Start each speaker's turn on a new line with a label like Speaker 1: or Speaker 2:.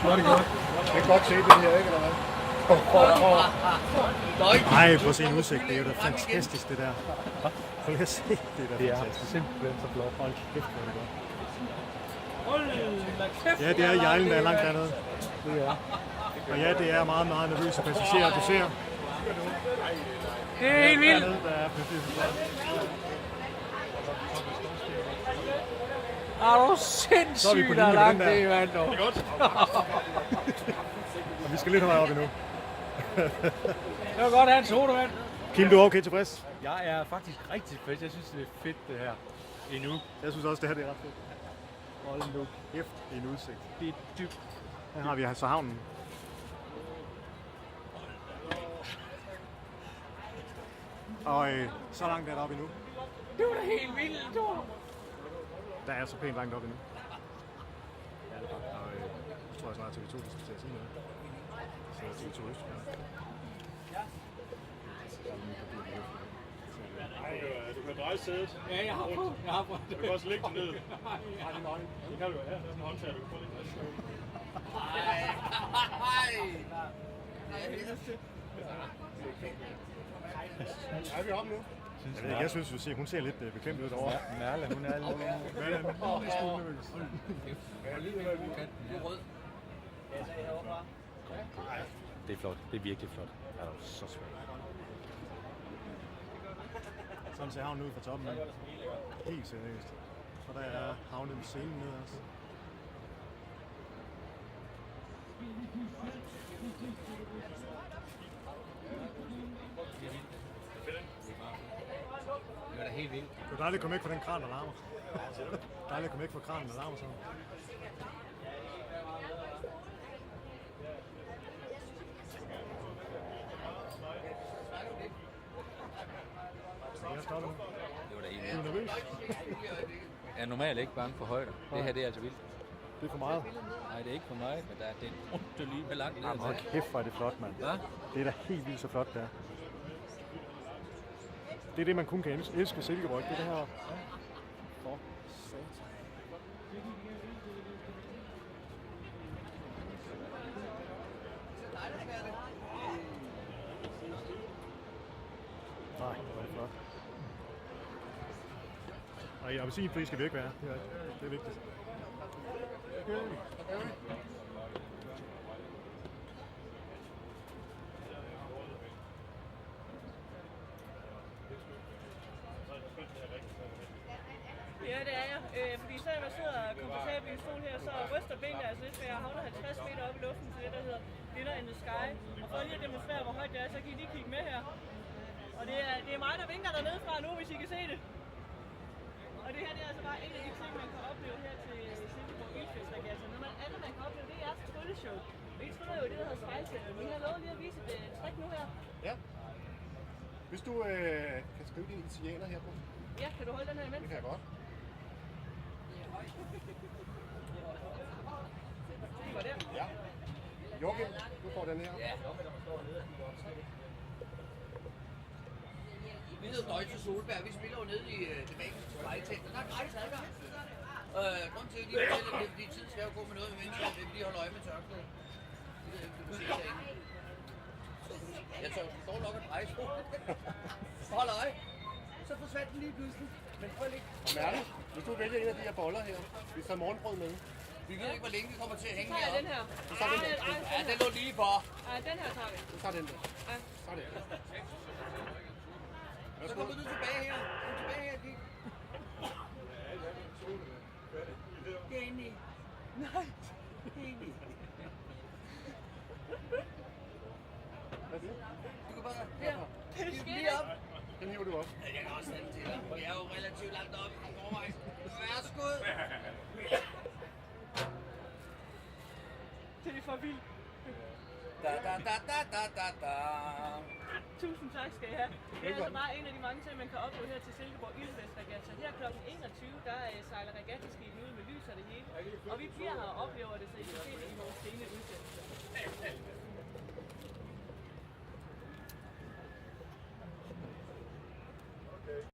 Speaker 1: Hvor er det godt.
Speaker 2: Det er godt set det her, ikke? Eller hvad?
Speaker 1: Ej, prøv at se en udsigt. Det er jo da fantastisk, det der. Prøv lige at se, det er da fantastisk.
Speaker 2: simpelthen så flot.
Speaker 1: Hold kæft, hvor er det godt.
Speaker 3: Hold kæft.
Speaker 1: Ja, det er Jejlen, der er langt dernede.
Speaker 2: Det er.
Speaker 1: Og ja, det er meget, meget nervøse passagerer, du ser.
Speaker 3: Det er helt vildt.
Speaker 1: Dernede, der er passagerer.
Speaker 3: Er du
Speaker 1: Så er vi på
Speaker 3: sindssygt,
Speaker 1: linje
Speaker 3: der er
Speaker 1: med
Speaker 3: langt
Speaker 1: den der.
Speaker 3: det, mand. Det er godt.
Speaker 1: Og vi skal lidt højere op endnu.
Speaker 3: Det var godt, hans sodavand.
Speaker 1: Kim, du er okay tilfreds?
Speaker 4: Jeg er faktisk rigtig fedt. Jeg synes, det er fedt, det her. Endnu.
Speaker 1: Jeg synes også, det her det er ret fedt.
Speaker 4: Hold nu.
Speaker 1: Kæft, en udsigt.
Speaker 4: Det er dybt.
Speaker 1: Her har vi altså havnen. Og så langt er der op endnu.
Speaker 3: Det var da helt vildt, du.
Speaker 1: Der er så pænt langt op endnu. Ja, det er godt. Og så tror jeg snart, at TV2 skal til at sige noget. Så er TV2 Øst.
Speaker 5: Du kan dreje sædet.
Speaker 3: Ja, jeg har prøvet.
Speaker 5: Du kan også lægge det ned. Det kan du jo her. Der er sådan en håndtag, du kan få lidt.
Speaker 2: Er vi oppe nu?
Speaker 1: Jeg synes, hun ser lidt bekvemt ud derovre.
Speaker 4: Ja, Merle, hun er lidt...
Speaker 1: Merle, hun er lidt smule nervøs.
Speaker 4: Det er flot. Det er virkelig flot. Det er så svært.
Speaker 1: Sådan ser havnen ud fra toppen. Helt seriøst. Og der er havnen med scenen nede også.
Speaker 3: Det var da helt vildt.
Speaker 1: Det er dejligt at komme væk fra den kran, der larmer. Dejligt at komme væk fra kranen, der larmer sådan. Jeg stopper nu.
Speaker 3: Det var da helt
Speaker 1: Du er nervøs.
Speaker 3: Jeg er normalt ikke bange for højder. Det her, det er altså vildt.
Speaker 1: Det er for meget.
Speaker 3: Nej, det er ikke for mig, men der er den rundt lige med langt ned.
Speaker 1: Jamen, hold kæft, hvor er det flot, mand.
Speaker 3: Hvad?
Speaker 1: Det er da helt vildt så flot, der. Det er det, man kun kan elske Silkeborg. Det er det her. For satan. Nej, hvor er det flot. Og jeg vil sige, at skal vi ikke være. Det er vigtigt.
Speaker 6: Ja, det er jeg. Fordi selvom jeg sidder komfortabelt i en stol her, så ryster benene altså lidt, for jeg havner 50 meter op i luften til det, der hedder Dinner in the Sky. Og for lige at demonstrere, hvor højt det er, så kan I lige kigge med her. Og det er mig, der vinker dernede fra nu, hvis I kan se det. Og det her det er altså bare en af de ting, man kan opleve her til Silkeborg Ildfest-regatta. Når man andet, man kan opleve, det er jeres trylleshow. Og I tryller jo i det, der hedder spejltæller. Vi har lovet lige at vise et trick nu her.
Speaker 2: Ja. Hvis du kan skrive dine initialer her på.
Speaker 6: Ja, kan du holde den her imens?
Speaker 2: Det kan jeg godt.
Speaker 6: Det var der.
Speaker 2: Ja. Joachim, du får den her.
Speaker 6: Ja.
Speaker 7: Vi hedder Deutsche Solberg. Vi spiller jo nede i det magiske spejltelt, og der er gratis adgang. Grunden til, at de fortæller det, fordi tiden skal jo gå med noget med mennesker, det er fordi, holde øje med tørklædet. Det ved jeg ikke, du kan se derinde. Jeg tør jo nok at dreje på. Hold øje. Så forsvandt den lige pludselig. Men prøv lige.
Speaker 2: Og Merle, hvis du vælger en af de her boller her, vi tager morgenbrød med.
Speaker 7: Vi ved ikke, hvor længe vi kommer til at hænge
Speaker 6: Så tager jeg den
Speaker 7: heroppe.
Speaker 6: her.
Speaker 2: Så tager den der.
Speaker 7: Ja, den lå lige for.
Speaker 6: Ej, den her tager vi.
Speaker 2: Så tager den der.
Speaker 6: Ja.
Speaker 2: Sådan.
Speaker 7: Så kommer du tilbage her. Kom tilbage her, Dick. Det er inde i. Nej, det er inde i.
Speaker 2: Hvad er det?
Speaker 7: Du kan bare...
Speaker 6: Ja.
Speaker 7: Hiv den lige op.
Speaker 2: Den hiver du op.
Speaker 7: Ja, jeg kan også have den til dig. Vi er jo relativt langt oppe i forvejen. Værsgo.
Speaker 6: Det er for vildt.
Speaker 7: Da, da, da, da, da, da, da.
Speaker 6: Tusind tak skal I have. Det er altså bare en af de mange ting, man kan opleve her til Silkeborg Ildfest-regatta. Her kl. 21, der sejler regattaskibet ud med lys og det hele. Og vi bliver her og oplever det, så I kan se det i vores scene udsendelse.